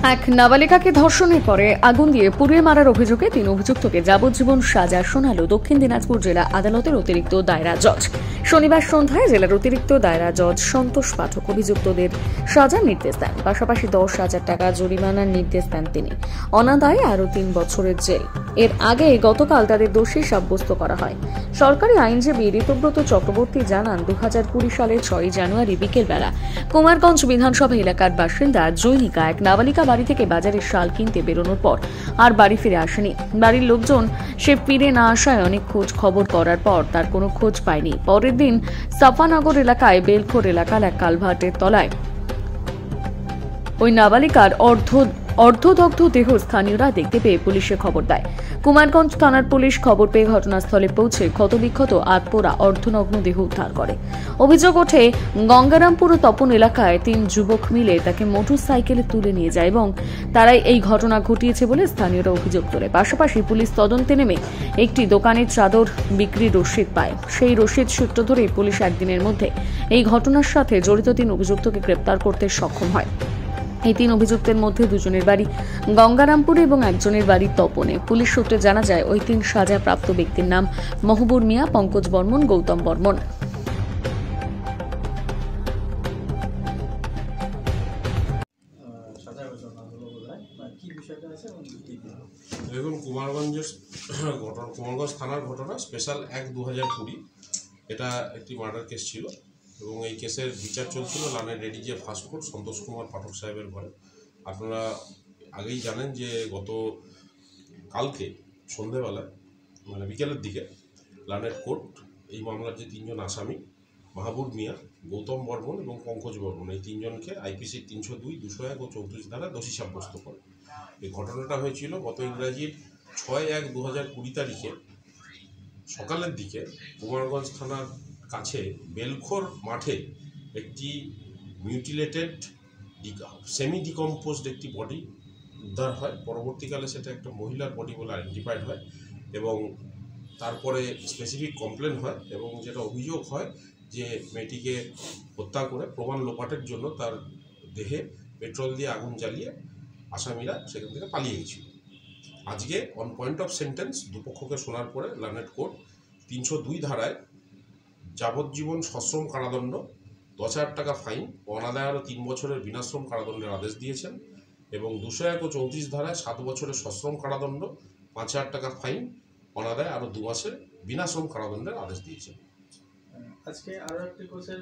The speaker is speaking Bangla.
এক নাবালিকাকে ধর্ষণের পরে আগুন দিয়ে পুড়িয়ে মারার অভিযোগে 3 অভিযুক্তকে যাবজ্জীবন সাজা শোনালো দক্ষিণ দিনাজপুর জেলা আদালতের অতিরিক্ত দায়রা জজ। শনিবার সন্ধ্যায় জেলার অতিরিক্ত দায়রা জজ সন্তোষ পাঠক অভিযুক্তদের সাজার নির্দেশ দেন। পাশাপাশি 10,000 টাকা জরিমানার নির্দেশ দেন তিনি। অনাদায়ে আরও 3 বছরের জেল। এর আগে গতকাল তাদের দোষী সাব্যস্ত করা হয়। সরকারি আইনজীবী ঋতব্রত চক্রবর্তী জানান, 2020 সালের 6 জানুয়ারি বিকেলবেলা কুমারগঞ্জ বিধানসভা এলাকার বাসিন্দা জয়িকা এক নাবালিকা বাড়ি থেকে বাজারে শাল কিনতে বেরোনোর পর আর বাড়ি ফিরে আসেনি। বাড়ির লোকজন সে ফিরে না আসায় অনেক খোঁজ খবর করার পর তার কোনো খোঁজ পায়নি। পরের দিন সাফানগর এলাকায় বেলখোর এলাকার এক কালভার্টের তলায় ওই নাবালিকার অর্ধদগ্ধ দেহ স্থানীয়রা দেখতে পেয়ে পুলিশে খবর দেয়। কুমারগঞ্জ থানার পুলিশ খবর পেয়ে ঘটনাস্থলে পৌঁছে ক্ষতবিক্ষত আত্মরা অর্ধনগ্ন দেহ উদ্ধার করে। অভিযোগ ওঠে, গঙ্গারামপুর ও তপন এলাকায় 3 যুবক মিলে তাকে মোটর সাইকেলে তুলে নিয়ে যায় এবং তারাই এই ঘটনা ঘটিয়েছে বলে স্থানীয়রা অভিযোগ তোলে। পাশাপাশি পুলিশ তদন্তে নেমে একটি দোকানের চাদর বিক্রির রসিদ পায়। সেই রসিদ সূত্র ধরে পুলিশ একদিনের মধ্যে এই ঘটনার সাথে জড়িত 3 অভিযুক্তকে গ্রেপ্তার করতে সক্ষম হয়। এই 3 অভিযুক্তের মধ্যে 2 জনের বাড়ি গঙ্গারামপুরে এবং একজনের বাড়ি তপনে। পুলিশ সূত্রে জানা যায়, ওই 3 সাজাপ্রাপ্ত ব্যক্তির নাম মহবুর মিয়া, পঙ্কজ বর্মন, গৌতম বর্মন। দেখুন, কুমারগঞ্জ থানার ঘটনা স্পেশাল 1/2020। এটা একটি মার্ডার কেস ছিল এবং এই কেসের বিচার চলছিল লানের রেডিজে ফাস্টফুড সন্তোষ কুমার পাঠক সাহেবের ঘরে। আপনারা আগেই জানেন যে গত কালকে সন্ধেবেলায় মানে বিকেলের দিকে লানের কোর্ট এই মামলার যে 3 জন আসামি মাহবুব মিয়া, গৌতম বর্মন এবং পঙ্কজ বর্মন, এই 3 জনকে IPC 302, 201 ও 34 ধারা দোষী সাব্যস্ত করে। এই ঘটনাটা হয়েছিল গত ইংরাজির 6/1/2020 তারিখে সকালের দিকে কুমারগঞ্জ থানার কাছে বেলখোর মাঠে একটি মিউটিলেটেড সেমি ডিকম্পোজড একটি বডি উদ্ধার হয়। পরবর্তীকালে সেটা একটা মহিলার বডি বলে আইডেন্টিফাইড হয় এবং তারপরে স্পেসিফিক কমপ্লেন হয় এবং যেটা অভিযোগ হয় যে মেয়েটিকে হত্যা করে প্রমাণ লোপাটের জন্য তার দেহে পেট্রোল দিয়ে আগুন জ্বালিয়ে আসামিরা সেখান থেকে পালিয়ে গেছিল। আজকে অন পয়েন্ট অফ সেন্টেন্স দুপক্ষকে শোনার পরে লানেট কোর্ট 302 ধারায় যাবজ্জীবন সশ্রম কারাদণ্ড, 10,000 টাকা ফাইন, অনাদায়ে আরও 3 বছরের বিনাশ্রম কারাদণ্ডের আদেশ দিয়েছেন এবং 201 ও 34 ধারায় 7 বছরের সশ্রম কারাদণ্ড, 5,000 টাকা ফাইন, অনাদায়ে আরও 2 মাসের বিনাশ্রম কারাদণ্ডের আদেশ দিয়েছেন। আজকে আরও একটি কেসের